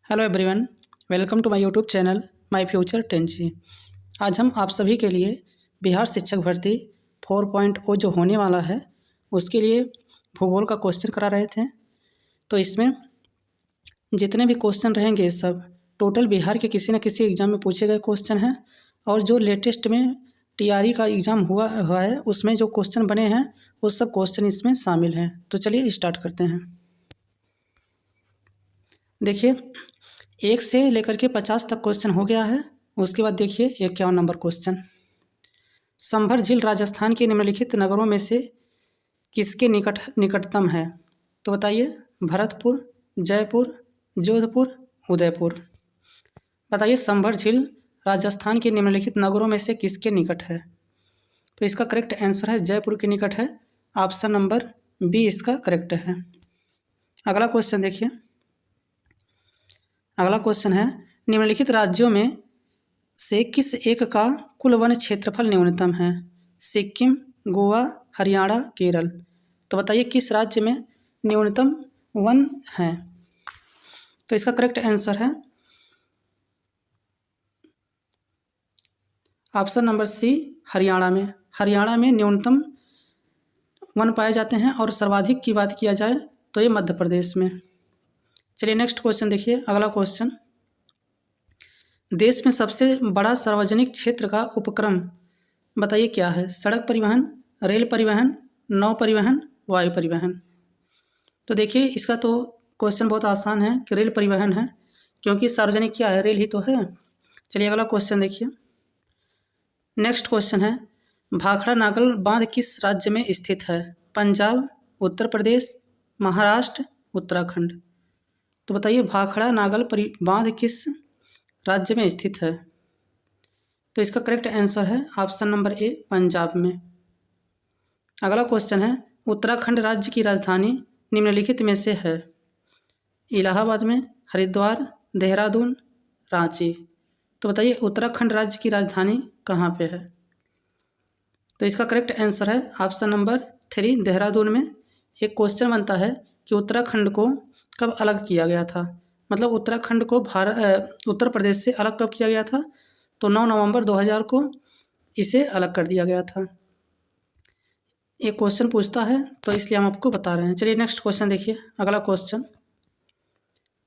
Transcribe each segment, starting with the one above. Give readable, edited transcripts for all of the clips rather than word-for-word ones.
Hello everyone, welcome to my YouTube channel my future 10G। आज हम आप सभी के लिए बिहार शिक्षक भर्ती 4.0 जो होने वाला है उसके लिए भूगोल का क्वेश्चन करा रहे थे। तो इसमें जितने भी क्वेश्चन रहेंगे सब टोटल बिहार के किसी न किसी एग्ज़ाम में पूछे गए क्वेश्चन हैं और जो लेटेस्ट में टीआरई का एग्ज़ाम हुआ है उसमें जो क्वेश्चन बने हैं वो सब क्वेश्चन इसमें शामिल हैं। तो चलिए स्टार्ट करते हैं। देखिए 1 से लेकर के 50 तक क्वेश्चन हो गया है। उसके बाद देखिए 51 नंबर क्वेश्चन, संभर झील राजस्थान के निम्नलिखित नगरों में से किसके निकटतम है? तो बताइए, भरतपुर, जयपुर, जोधपुर, उदयपुर। बताइए संभर झील राजस्थान के निम्नलिखित नगरों में से किसके निकट है? तो इसका करेक्ट आंसर है जयपुर के निकट है। ऑप्शन नंबर बी इसका करेक्ट है। अगला क्वेश्चन देखिए, अगला क्वेश्चन है निम्नलिखित राज्यों में से किस एक का कुल वन क्षेत्रफल न्यूनतम है? सिक्किम, गोवा, हरियाणा, केरल। तो बताइए किस राज्य में न्यूनतम वन है? तो इसका करेक्ट आंसर है ऑप्शन नंबर सी, हरियाणा में। हरियाणा में न्यूनतम वन पाए जाते हैं और सर्वाधिक की बात किया जाए तो ये मध्य प्रदेश में। चलिए नेक्स्ट क्वेश्चन देखिए। अगला क्वेश्चन, देश में सबसे बड़ा सार्वजनिक क्षेत्र का उपक्रम बताइए क्या है? सड़क परिवहन, रेल परिवहन, नौ परिवहन, वायु परिवहन। तो देखिए इसका तो क्वेश्चन बहुत आसान है कि रेल परिवहन है, क्योंकि सार्वजनिक क्या है, रेल ही तो है। चलिए अगला क्वेश्चन देखिए। नेक्स्ट क्वेश्चन है भाखड़ा नागल बांध किस राज्य में स्थित है? पंजाब, उत्तर प्रदेश, महाराष्ट्र, उत्तराखंड। तो बताइए भाखड़ा नागल बांध किस राज्य में स्थित है? तो इसका करेक्ट आंसर है ऑप्शन नंबर ए, पंजाब में। अगला क्वेश्चन है उत्तराखंड राज्य की राजधानी निम्नलिखित में से है? इलाहाबाद में, हरिद्वार, देहरादून, रांची। तो बताइए उत्तराखंड राज्य की राजधानी कहाँ पे है? तो इसका करेक्ट आंसर है ऑप्शन नंबर 3, देहरादून में। एक क्वेश्चन बनता है कि उत्तराखंड को कब अलग किया गया था? मतलब उत्तराखंड को उत्तर प्रदेश से अलग कब किया गया था? तो 9 नवंबर 2000 को इसे अलग कर दिया गया था। एक क्वेश्चन पूछता है तो इसलिए हम आपको बता रहे हैं। चलिए नेक्स्ट क्वेश्चन देखिए। अगला क्वेश्चन,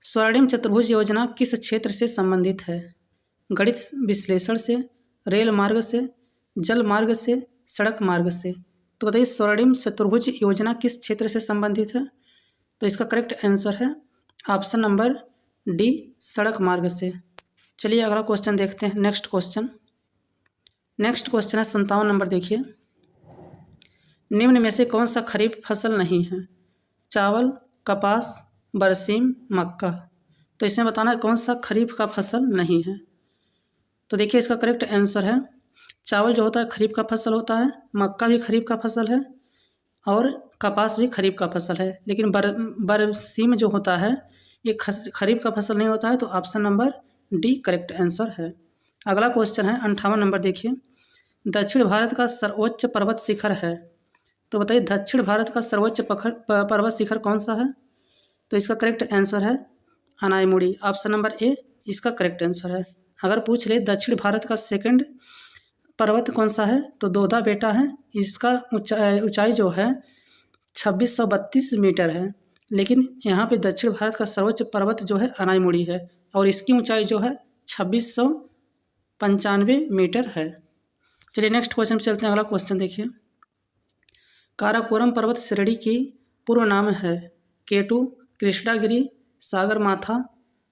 स्वर्णिम चतुर्भुज योजना किस क्षेत्र से संबंधित है? गणित विश्लेषण से, रेल मार्ग से, जल मार्ग से, सड़क मार्ग से। तो बताइए स्वर्णिम चतुर्भुज योजना किस क्षेत्र से संबंधित है? तो इसका करेक्ट आंसर है ऑप्शन नंबर डी, सड़क मार्ग से। चलिए अगला क्वेश्चन देखते हैं। नेक्स्ट क्वेश्चन है 57 नंबर देखिए। निम्न में से कौन सा खरीफ फसल नहीं है? चावल, कपास, बरसीम, मक्का। तो इसमें बताना है कौन सा खरीफ का फसल नहीं है। तो देखिए इसका करेक्ट आंसर है चावल जो होता है खरीफ का फसल होता है, मक्का भी खरीफ का फसल है और कपास भी खरीफ का फसल है। लेकिन बरसीम जो होता है ये खरीफ का फसल नहीं होता है। तो option number D correct answer है। अगला क्वेश्चन है 58 नंबर देखिए। दक्षिण भारत का सर्वोच्च पर्वत शिखर है? तो बताइए दक्षिण भारत का सर्वोच्च पर्वत शिखर कौन सा है? तो इसका करेक्ट आंसर है अनाईमुड़ी। ऑप्शन नंबर ए इसका करेक्ट आंसर है। अगर पूछ ले दक्षिण भारत का सेकंड पर्वत कौन सा है तो दोदा बेटा है। इसका ऊंचाई जो है 2632 मीटर है। लेकिन यहाँ पे दक्षिण भारत का सर्वोच्च पर्वत जो है अनाईमुड़ी है और इसकी ऊंचाई जो है 2695 मीटर है। चलिए नेक्स्ट क्वेश्चन पे चलते हैं। अगला क्वेश्चन देखिए। काराकोरम पर्वत श्रेणी की पूर्व नाम है? केटू, कृष्णागिरी, सागरमाथा,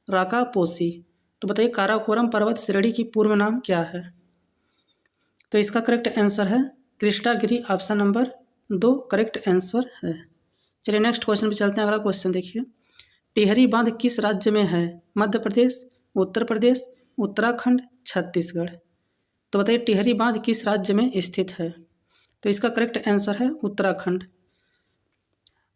राकापोसी। तो बताइए काराकोरम पर्वत श्रेणी की पूर्व नाम क्या है? तो इसका करेक्ट आंसर है Krishnagiri. Option number 2 correct answer है। चलिए नेक्स्ट क्वेश्चन पे चलते हैं। अगला क्वेश्चन देखिए। टिहरी बांध किस राज्य में है? मध्य प्रदेश, उत्तर प्रदेश, उत्तराखंड, छत्तीसगढ़। तो बताइए टिहरी बांध किस राज्य में स्थित है? तो इसका करेक्ट आंसर है उत्तराखंड।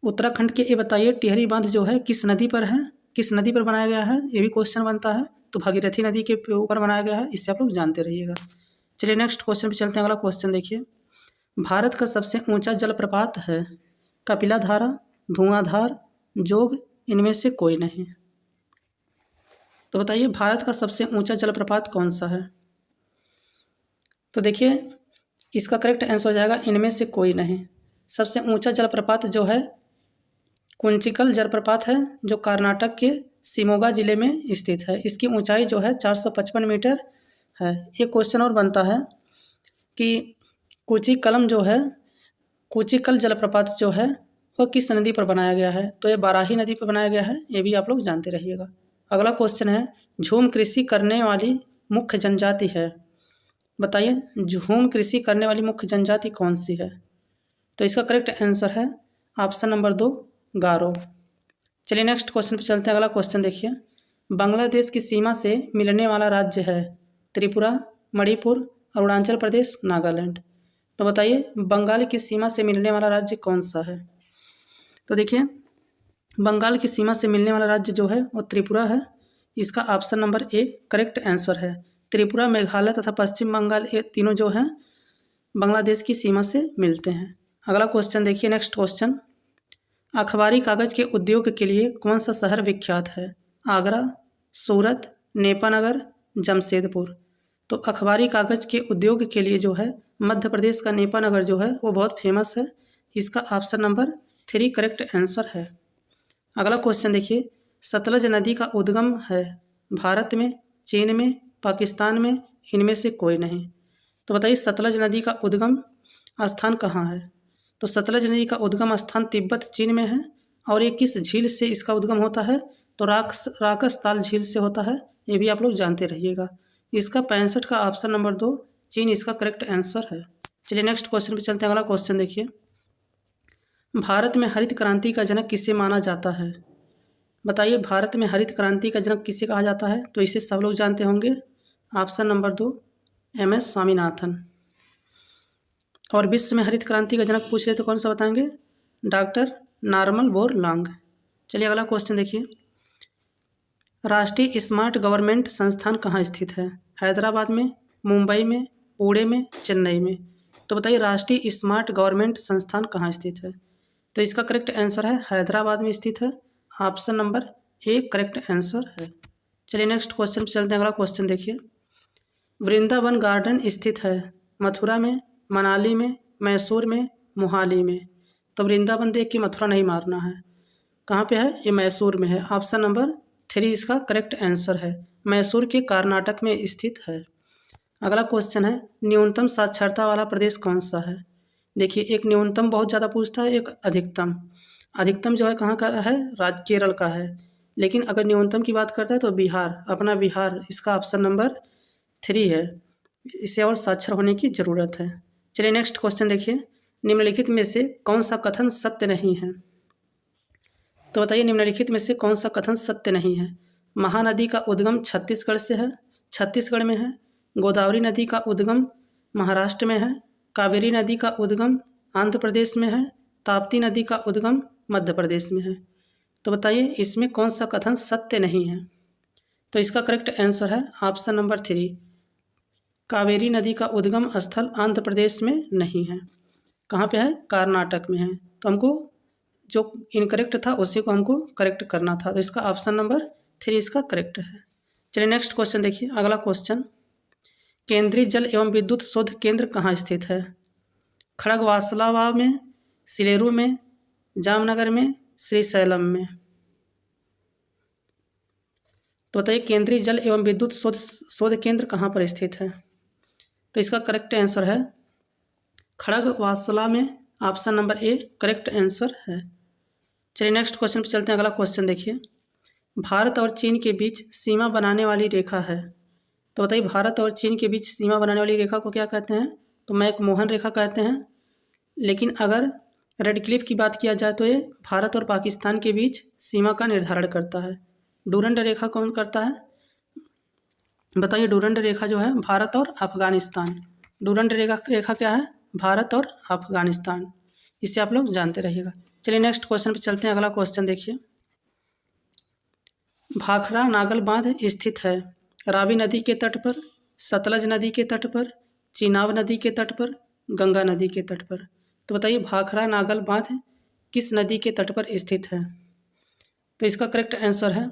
उत्तराखंड के ये बताइए टिहरी बांध जो है किस नदी पर है, किस नदी पर बनाया गया है? ये भी क्वेश्चन बनता है। तो भागीरथी नदी के ऊपर बनाया गया है, इससे आप लोग जानते रहिएगा। चलिए नेक्स्ट क्वेश्चन पे चलते हैं। अगला क्वेश्चन देखिए। भारत का सबसे ऊंचा जलप्रपात है? कपिला धारा, धुआंधार, जोग, इनमें से कोई नहीं। तो बताइए भारत का सबसे ऊंचा जलप्रपात कौन सा है? तो देखिए इसका करेक्ट आंसर हो जाएगा इनमें से कोई नहीं। सबसे ऊंचा जलप्रपात जो है कुंचिकल जलप्रपात है, जो कर्नाटक के शिमोगा जिले में स्थित है। इसकी ऊंचाई जो है 455 मीटर है। एक क्वेश्चन और बनता है कि कुचिकलम जो है, कुचिकल जलप्रपात जो है वह किस नदी पर बनाया गया है? तो ये बाराही नदी पर बनाया गया है, ये भी आप लोग जानते रहिएगा। अगला क्वेश्चन है झूम कृषि करने वाली मुख्य जनजाति है। बताइए झूम कृषि करने वाली मुख्य जनजाति कौन सी है? तो इसका करेक्ट आंसर है ऑप्शन नंबर 2 गारो। चलिए नेक्स्ट क्वेश्चन पे चलते हैं। अगला क्वेश्चन देखिए, बांग्लादेश की सीमा से मिलने वाला राज्य है त्रिपुरा, मणिपुर, अरुणाचल प्रदेश, नागालैंड। तो बताइए बंगाल की सीमा से मिलने वाला राज्य कौन सा है? तो देखिए बंगाल की सीमा से मिलने वाला राज्य जो है वो त्रिपुरा है। इसका ऑप्शन नंबर 1 करेक्ट आंसर है। त्रिपुरा, मेघालय तथा पश्चिम बंगाल ये तीनों जो हैं बांग्लादेश की सीमा से मिलते हैं। अगला क्वेश्चन देखिए, नेक्स्ट क्वेश्चन, अखबारी कागज़ के उद्योग के लिए कौन सा शहर विख्यात है? आगरा, सूरत, नेपानगर, जमशेदपुर। तो अखबारी कागज़ के उद्योग के लिए जो है मध्य प्रदेश का नेपानगर जो है वो बहुत फेमस है। इसका ऑप्शन नंबर 3 करेक्ट आंसर है। अगला क्वेश्चन देखिए, सतलज नदी का उद्गम है भारत में, चीन में, पाकिस्तान में, इनमें से कोई नहीं। तो बताइए सतलज नदी का उद्गम स्थान कहाँ है? तो सतलज नदी का उद्गम स्थान तिब्बत, चीन में है। और ये किस झील से इसका उद्गम होता है? तो राकसताल झील से होता है, ये भी आप लोग जानते रहिएगा। इसका 65 का ऑप्शन नंबर 2 चीन इसका करेक्ट आंसर है। चलिए नेक्स्ट क्वेश्चन पे चलते हैं। अगला क्वेश्चन देखिए, भारत में हरित क्रांति का जनक किसे माना जाता है? बताइए भारत में हरित क्रांति का जनक किसे कहा जाता है? तो इसे सब लोग जानते होंगे, ऑप्शन नंबर 2 MS स्वामीनाथन। और विश्व में हरित क्रांति का जनक पूछ रहे तो कौन सा बताएंगे? Doctor Norman Borlaug. चलिए अगला क्वेश्चन देखिए, राष्ट्रीय स्मार्ट गवर्नमेंट संस्थान कहाँ स्थित है? हैदराबाद में, मुंबई में, पुणे में, चेन्नई में। तो बताइए राष्ट्रीय स्मार्ट गवर्नमेंट संस्थान कहाँ स्थित है? तो इसका करेक्ट आंसर है हैदराबाद में स्थित है। ऑप्शन नंबर 1 करेक्ट आंसर है। चलिए नेक्स्ट क्वेश्चन पर चलते हैं। अगला क्वेश्चन देखिए, वृंदावन गार्डन स्थित है मथुरा में, मनाली में, मैसूर में, मोहाली में। तो वृंदावन देख के मथुरा नहीं मारना है। कहाँ पे है? ये मैसूर में है। ऑप्शन नंबर 3 इसका करेक्ट आंसर है। मैसूर के कर्नाटक में स्थित है। अगला क्वेश्चन है, न्यूनतम साक्षरता वाला प्रदेश कौन सा है? देखिए एक न्यूनतम बहुत ज़्यादा पूछता है, एक अधिकतम। अधिकतम जो है कहाँ का है? केरल का है। लेकिन अगर न्यूनतम की बात करता है तो बिहार, अपना बिहार, इसका ऑप्शन नंबर 3 है। इसे और साक्षर होने की ज़रूरत है। चलिए नेक्स्ट क्वेश्चन देखिए, निम्नलिखित में से कौन सा कथन सत्य नहीं है? तो बताइए निम्नलिखित में से कौन सा कथन सत्य नहीं है? महानदी का उद्गम छत्तीसगढ़ से है, छत्तीसगढ़ में है। गोदावरी नदी का उद्गम महाराष्ट्र में है। कावेरी नदी का उद्गम आंध्र प्रदेश में है। ताप्ती नदी का उद्गम मध्य प्रदेश में है। तो बताइए इसमें कौन सा कथन सत्य नहीं है? तो इसका करेक्ट आंसर है ऑप्शन नंबर 3 कावेरी नदी का उद्गम स्थल आंध्र प्रदेश में नहीं है। कहाँ पे है? कर्नाटक में है। तो हमको जो इनकरेक्ट था उसी को हमको करेक्ट करना था। तो इसका ऑप्शन नंबर 3 इसका करेक्ट है। चलिए नेक्स्ट क्वेश्चन देखिए। अगला क्वेश्चन, केंद्रीय जल एवं विद्युत शोध केंद्र कहाँ स्थित है? खड़गवासला में, सिलेरू में, जामनगर में, श्रीशैलम में। तो बताइए केंद्रीय जल एवं विद्युत शोध केंद्र कहाँ पर स्थित है? तो इसका करेक्ट आंसर है खड़गवासला में। Option number A correct answer है। चलिए नेक्स्ट क्वेश्चन पे चलते हैं। अगला क्वेश्चन देखिए, भारत और चीन के बीच सीमा बनाने वाली रेखा है। तो बताइए भारत और चीन के बीच सीमा बनाने वाली रेखा को क्या कहते हैं? तो मैकमोहन रेखा कहते हैं। लेकिन अगर रेड क्लिफ की बात किया जाए तो ये भारत और पाकिस्तान के बीच सीमा का निर्धारण करता है। डूरंड रेखा कौन करता है? बताइए डूरंड रेखा जो है भारत और अफगानिस्तान। डूरंड रेखा क्या है? भारत और अफगानिस्तान। इससे आप लोग जानते रहिएगा। चलिए नेक्स्ट क्वेश्चन पे चलते हैं। अगला क्वेश्चन देखिए, भाखड़ा नागल बांध स्थित है रावी नदी के तट पर, सतलज नदी के तट पर, चिनाब नदी के तट पर, गंगा नदी के तट पर। तो बताइए भाखड़ा नागल बांध किस नदी के तट पर स्थित है? तो इसका करेक्ट आंसर है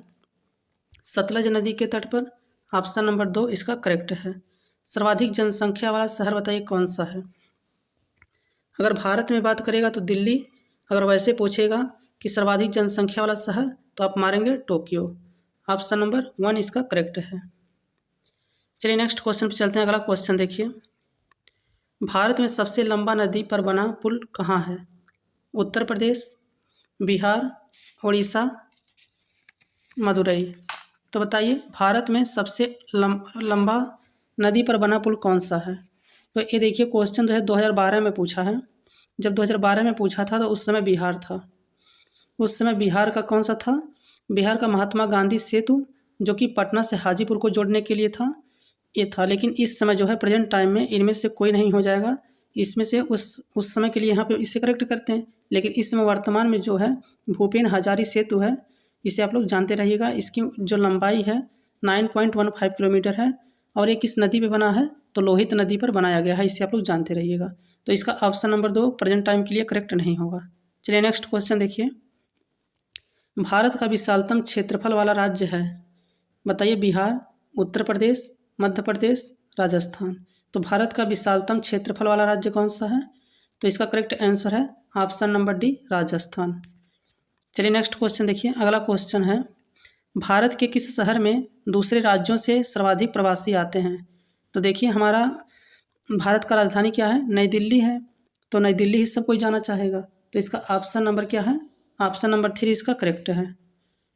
सतलज नदी के तट पर। ऑप्शन नंबर 2 इसका करेक्ट है। सर्वाधिक जनसंख्या वाला शहर बताइए कौन सा है। अगर भारत में बात करेगा तो दिल्ली, अगर वैसे पूछेगा कि सर्वाधिक जनसंख्या वाला शहर तो आप मारेंगे टोक्यो। ऑप्शन नंबर 1 इसका करेक्ट है। चलिए नेक्स्ट क्वेश्चन पे चलते हैं। अगला क्वेश्चन देखिए, भारत में सबसे लंबा नदी पर बना पुल कहाँ है। उत्तर प्रदेश, बिहार, उड़ीसा, मदुरई। तो बताइए भारत में सबसे लंबा नदी पर बना पुल कौन सा है। तो ये देखिए क्वेश्चन जो है 2012 में पूछा है। जब 2012 में पूछा था तो उस समय बिहार था। उस समय बिहार का कौन सा था, बिहार का महात्मा गांधी सेतु, जो कि पटना से हाजीपुर को जोड़ने के लिए था, ये था। लेकिन इस समय जो है प्रेजेंट टाइम में इनमें से कोई नहीं हो जाएगा। इसमें से उस समय के लिए यहाँ पे इसे करेक्ट करते हैं। लेकिन इस समय वर्तमान में जो है भूपेन हजारी सेतु है, इसे आप लोग जानते रहिएगा। इसकी जो लंबाई है 9.15 किलोमीटर है और ये किस नदी पे बना है तो लोहित नदी पर बनाया गया है। इसे आप लोग जानते रहिएगा। तो इसका ऑप्शन नंबर 2 प्रेजेंट टाइम के लिए करेक्ट नहीं होगा। चलिए नेक्स्ट क्वेश्चन देखिए, भारत का विशालतम क्षेत्रफल वाला राज्य है बताइए। बिहार, उत्तर प्रदेश, मध्य प्रदेश, राजस्थान। तो भारत का विशालतम क्षेत्रफल वाला राज्य कौन सा है, तो इसका करेक्ट आंसर है ऑप्शन नंबर डी राजस्थान। चलिए नेक्स्ट क्वेश्चन देखिए। अगला क्वेश्चन है, भारत के किस शहर में दूसरे राज्यों से सर्वाधिक प्रवासी आते हैं। तो देखिए हमारा भारत का राजधानी क्या है, नई दिल्ली है। तो नई दिल्ली ही सब कोई जाना चाहेगा। तो इसका ऑप्शन नंबर क्या है, ऑप्शन नंबर 3 इसका करेक्ट है।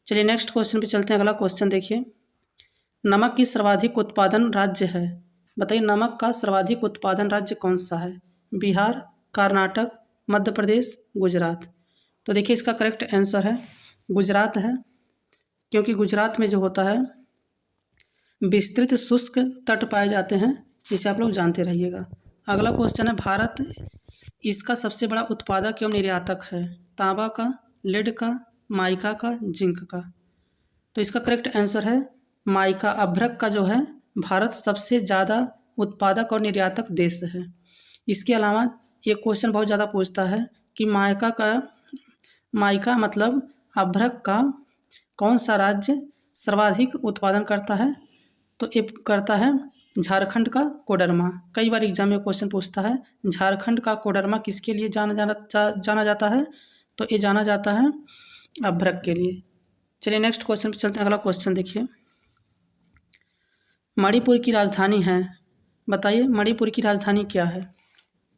चलिए नेक्स्ट क्वेश्चन पे चलते हैं। अगला क्वेश्चन देखिए, नमक की सर्वाधिक उत्पादन राज्य है बताइए। नमक का सर्वाधिक उत्पादन राज्य कौन सा है। बिहार, कर्नाटक, मध्य प्रदेश, गुजरात। तो देखिए इसका करेक्ट आंसर है गुजरात है, क्योंकि गुजरात में जो होता है विस्तृत शुष्क तट पाए जाते हैं। इसे आप लोग जानते रहिएगा। अगला क्वेश्चन है, भारत इसका सबसे बड़ा उत्पादक एवं निर्यातक है। तांबा का, लेड का, माइका का, जिंक का। तो इसका करेक्ट आंसर है माइका। अभ्रक का जो है भारत सबसे ज़्यादा उत्पादक और निर्यातक देश है। इसके अलावा ये क्वेश्चन बहुत ज़्यादा पूछता है कि माइका मतलब अभ्रक का कौन सा राज्य सर्वाधिक उत्पादन करता है। तो ये करता है झारखंड का कोडरमा। कई बार एग्जाम में क्वेश्चन पूछता है झारखंड का कोडरमा किसके लिए जाना जाता है, तो ये जाना जाता है अभ्रक के लिए। चलिए नेक्स्ट क्वेश्चन पे चलते हैं। अगला क्वेश्चन देखिए, मणिपुर की राजधानी है बताइए। मणिपुर की राजधानी क्या है,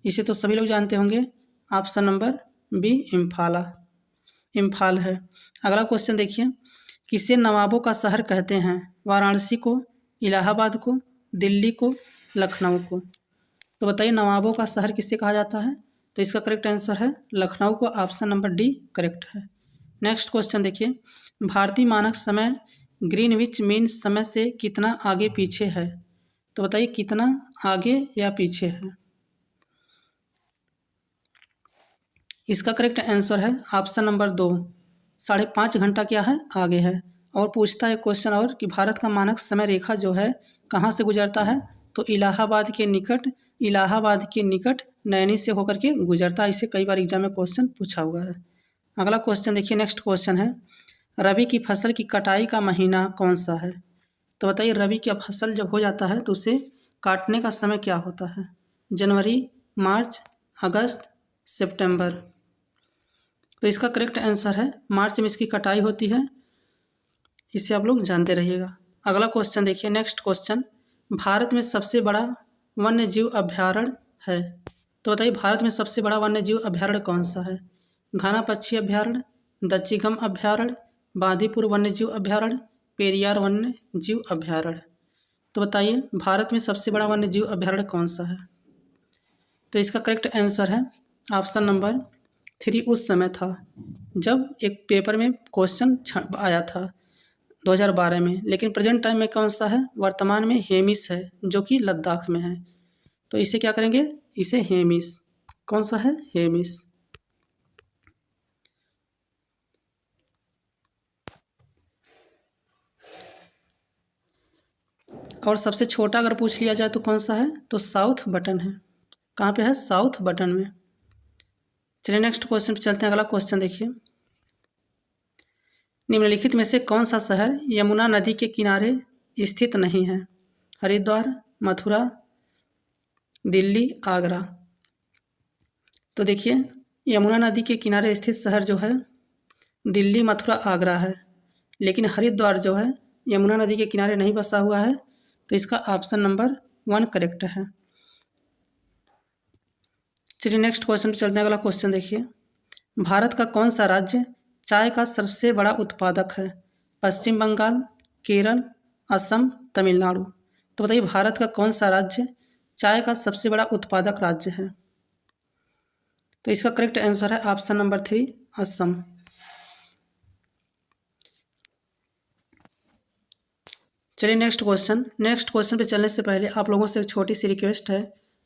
इसे तो सभी लोग जानते होंगे। ऑप्शन नंबर बी इम्फाल है। अगला क्वेश्चन देखिए, किसे नवाबों का शहर कहते हैं। वाराणसी को, इलाहाबाद को, दिल्ली को, लखनऊ को। तो बताइए नवाबों का शहर किससे कहा जाता है, तो इसका करेक्ट आंसर है लखनऊ को। ऑप्शन नंबर डी करेक्ट है। नेक्स्ट क्वेश्चन देखिए, भारतीय मानक समय ग्रीनविच मीन समय से कितना आगे पीछे है। तो बताइए कितना आगे या पीछे है। इसका करेक्ट आंसर है ऑप्शन नंबर 2 5.5 घंटा क्या है आगे है। और पूछता है क्वेश्चन और कि भारत का मानक समय रेखा जो है कहाँ से गुजरता है, तो इलाहाबाद के निकट नैनी से होकर के गुजरता है। इसे कई बार एग्जाम में क्वेश्चन पूछा हुआ है। अगला क्वेश्चन देखिए, नेक्स्ट क्वेश्चन है, रबी की फसल की कटाई का महीना कौन सा है। तो बताइए रबी की फसल जब हो जाता है तो उसे काटने का समय क्या होता है। जनवरी, मार्च, अगस्त, सितंबर। तो इसका करेक्ट आंसर है मार्च में इसकी कटाई होती है। इसे आप लोग जानते रहिएगा। अगला क्वेश्चन देखिए, नेक्स्ट क्वेश्चन, भारत में सबसे बड़ा वन्य जीव अभ्यारण्य है। तो बताइए भारत में सबसे बड़ा वन्य जीव अभ्यारण्य कौन सा है। घाना पक्षी अभ्यारण्य, दच्चिगम अभ्यारण्य, बांदीपुर वन्य जीव अभ्यारण्य, पेरियार वन्य जीव अभ्यारण्य। तो बताइए भारत में सबसे बड़ा वन्य जीव अभ्यारण्य कौन सा है। तो इसका करेक्ट आंसर है ऑप्शन नंबर 3 उस समय था जब एक पेपर में क्वेश्चन आया था 2012 में। लेकिन प्रेजेंट टाइम में कौन सा है, वर्तमान में हेमिस है जो कि लद्दाख में है। तो इसे क्या करेंगे, इसे हेमिस, कौन सा है हेमिस। और सबसे छोटा अगर पूछ लिया जाए तो कौन सा है, तो साउथ बटन है। कहाँ पे है, साउथ बटन में। चलिए नेक्स्ट क्वेश्चन पे चलते हैं। अगला क्वेश्चन देखिए, निम्नलिखित में से कौन सा शहर यमुना नदी के किनारे स्थित नहीं है? हरिद्वार, मथुरा, दिल्ली, आगरा। तो देखिए यमुना नदी के किनारे स्थित शहर जो है दिल्ली, मथुरा, आगरा है, लेकिन हरिद्वार जो है यमुना नदी के किनारे नहीं बसा हुआ है, तो इसका ऑप्शन नंबर 1 करेक्ट है। चलिए नेक्स्ट क्वेश्चन पे चलते हैं। अगला क्वेश्चन देखिए, भारत का कौन सा राज्य चाय का सबसे बड़ा उत्पादक है? पश्चिम बंगाल, केरल, असम, तमिलनाडु। तो बताइए भारत का कौन सा राज्य चाय का सबसे बड़ा उत्पादक राज्य है? तो इसका करेक्ट आंसर है ऑप्शन नंबर 3 असम। चलिए नेक्स्ट क्वेश्चन पे चलने से पहले आप लोगों से एक छोटी सी रिक्वेस्ट है,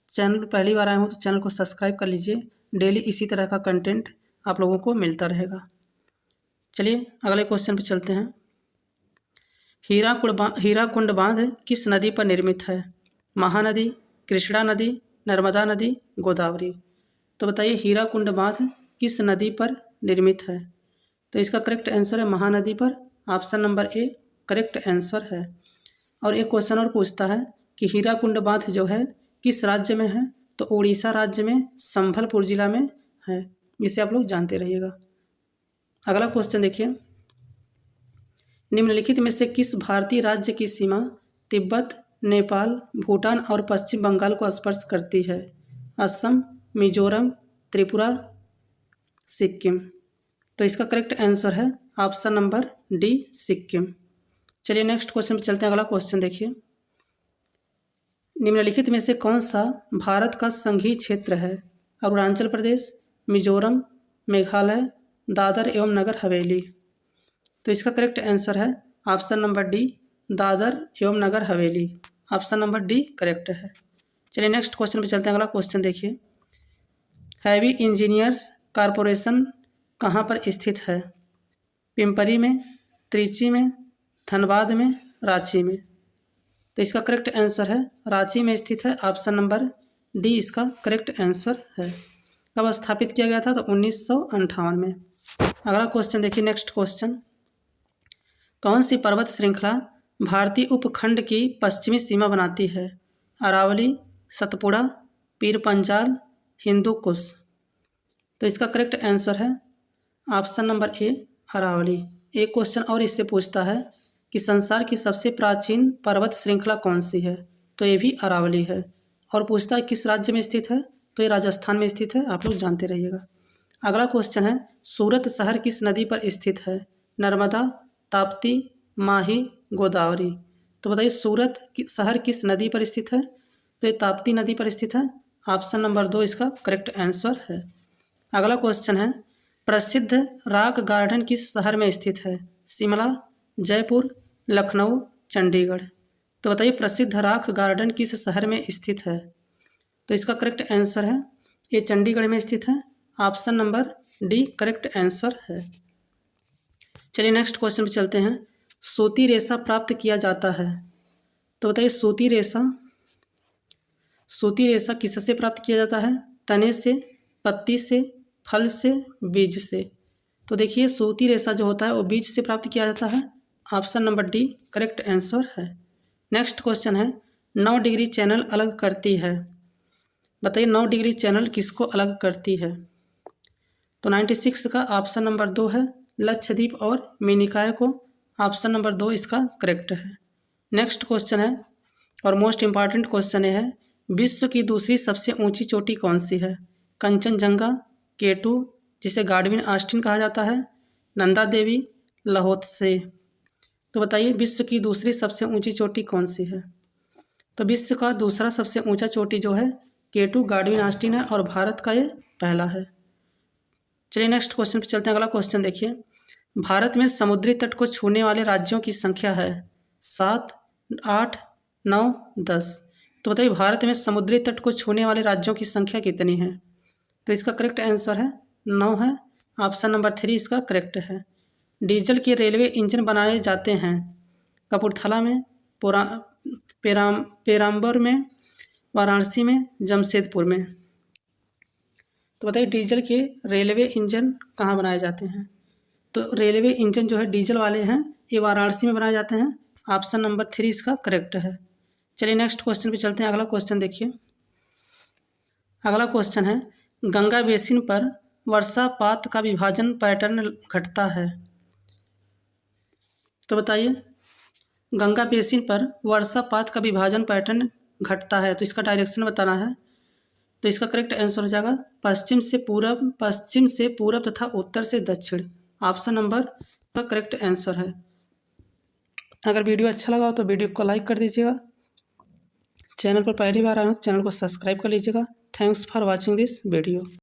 चैनल पर पहली बार आए हो तो चैनल को सब्सक्राइब कर लीजिए, डेली इसी तरह का कंटेंट आप लोगों को मिलता रहेगा। चलिए अगले क्वेश्चन पे चलते हैं। हीराकुंड बांध किस नदी पर निर्मित है? महानदी, कृष्णा नदी, नर्मदा नदी, गोदावरी। तो बताइए हीराकुंड बांध किस नदी पर निर्मित है? तो इसका करेक्ट आंसर है महानदी पर, option number A correct answer है। और एक क्वेश्चन और पूछता है कि हीराकुंड बांध जो है किस राज्य में है? तो उड़ीसा राज्य में संबलपुर जिला में है, इसे आप लोग जानते रहिएगा। अगला क्वेश्चन देखिए, निम्नलिखित में से किस भारतीय राज्य की सीमा तिब्बत, नेपाल, भूटान और पश्चिम बंगाल को स्पर्श करती है? असम, मिजोरम, त्रिपुरा, सिक्किम। तो इसका करेक्ट आंसर है ऑप्शन नंबर डी सिक्किम। चलिए नेक्स्ट क्वेश्चन पे चलते हैं। अगला क्वेश्चन देखिए, निम्नलिखित में से कौन सा भारत का संघीय क्षेत्र है? अरुणाचल प्रदेश, मिजोरम, मेघालय, दादर एवं नगर हवेली। तो इसका करेक्ट आंसर है ऑप्शन नंबर डी दादर एवं Nagar Haveli, option number D correct है। चलिए नेक्स्ट क्वेश्चन पे चलते हैं। अगला क्वेश्चन देखिए, हैवी इंजीनियर्स कॉरपोरेशन कहाँ पर स्थित है? पिंपरी में, त्रिची में, धनबाद में, रांची में। तो इसका करेक्ट आंसर है रांची में स्थित है, ऑप्शन नंबर डी इसका करेक्ट आंसर है। कब स्थापित किया गया था? तो 1958 में। अगला क्वेश्चन देखिए, नेक्स्ट क्वेश्चन, कौन सी पर्वत श्रृंखला भारतीय उपखंड की पश्चिमी सीमा बनाती है? अरावली, सतपुड़ा, पीर पंजाल, हिंदू कुश। तो इसका करेक्ट आंसर है ऑप्शन नंबर ए अरावली। एक क्वेश्चन और इससे पूछता है कि संसार की सबसे प्राचीन पर्वत श्रृंखला कौन सी है? तो ये भी अरावली है। और पूछता है किस राज्य में स्थित है? तो ये राजस्थान में स्थित है, आप लोग जानते रहिएगा। अगला क्वेश्चन है, सूरत शहर किस नदी पर स्थित है? नर्मदा, ताप्ती, माही, गोदावरी। तो बताइए सूरत शहर किस नदी पर स्थित है? तो ये ताप्ती नदी पर स्थित है, ऑप्शन नंबर 2 इसका करेक्ट आंसर है। अगला क्वेश्चन है, प्रसिद्ध रॉक गार्डन किस शहर में स्थित है? शिमला, जयपुर, लखनऊ, चंडीगढ़। तो बताइए प्रसिद्ध रॉक गार्डन किस शहर में स्थित है? तो इसका करेक्ट आंसर है ये चंडीगढ़ में स्थित है, option number D correct answer है। चलिए नेक्स्ट क्वेश्चन पे चलते हैं, सूती रेशा प्राप्त किया जाता है? तो बताइए सूती रेशा किससे प्राप्त किया जाता है? तने से, पत्ती से, फल से, बीज से। तो देखिए सूती रेशा जो होता है वो बीज से प्राप्त किया जाता है, option number D correct answer है। नेक्स्ट क्वेश्चन है, 9 डिग्री चैनल अलग करती है? बताइए 9 डिग्री चैनल किसको अलग करती है? तो 96 का ऑप्शन नंबर 2 है, लक्षद्वीप और मिनिकॉय को, ऑप्शन नंबर 2 इसका करेक्ट है। नेक्स्ट क्वेश्चन है और मोस्ट इम्पॉर्टेंट क्वेश्चन है, विश्व की दूसरी सबसे ऊंची चोटी कौन सी है? कंचनजंगा, K2 जिसे गार्डविन ऑस्टिन कहा जाता है, नंदा देवी, लाहोत्से। तो बताइए विश्व की दूसरी सबसे ऊंची चोटी कौन सी है? तो विश्व का दूसरा सबसे ऊंचा चोटी जो है K2 गार्डविन ऑस्टिन है और भारत का ये पहला है। चलिए नेक्स्ट क्वेश्चन पे चलते हैं। अगला क्वेश्चन देखिए, भारत में समुद्री तट को छूने वाले राज्यों की संख्या है 7, 8, 9, 10। तो बताइए भारत में समुद्री तट को छूने वाले राज्यों की संख्या कितनी है? तो इसका करेक्ट आंसर है 9 है, ऑप्शन नंबर 3 इसका करेक्ट है। डीजल के रेलवे इंजन बनाए जाते हैं कपूरथला में, पेराम्बर में, वाराणसी में, जमशेदपुर में। तो बताइए डीजल के रेलवे इंजन कहाँ बनाए जाते हैं? तो रेलवे इंजन जो है डीजल वाले हैं, ये वाराणसी में बनाए जाते हैं। ऑप्शन नंबर 3 इसका करेक्ट है। चलिए नेक्स्ट क्वेश्चन पे चलते हैं। अगला क्वेश्चन देखिए। अगला क्वेश्चन है, गंगा बेसिन पर वर्षापात का विभाजन पैटर्न घटता है। तो बताइए, गंगा बेसिन पर वर्षापात का विभाजन पैटर्न घटता है, तो इसका डायरेक्शन बताना है। तो इसका करेक्ट आंसर हो जाएगा पश्चिम से पूरब तथा उत्तर से दक्षिण। ऑप्शन नंबर का करेक्ट आंसर है। अगर वीडियो अच्छा लगा हो तो वीडियो को लाइक कर दीजिएगा। चैनल पर पहली बार आए हो चैनल को सब्सक्राइब कर लीजिएगा। Thanks for watching this video.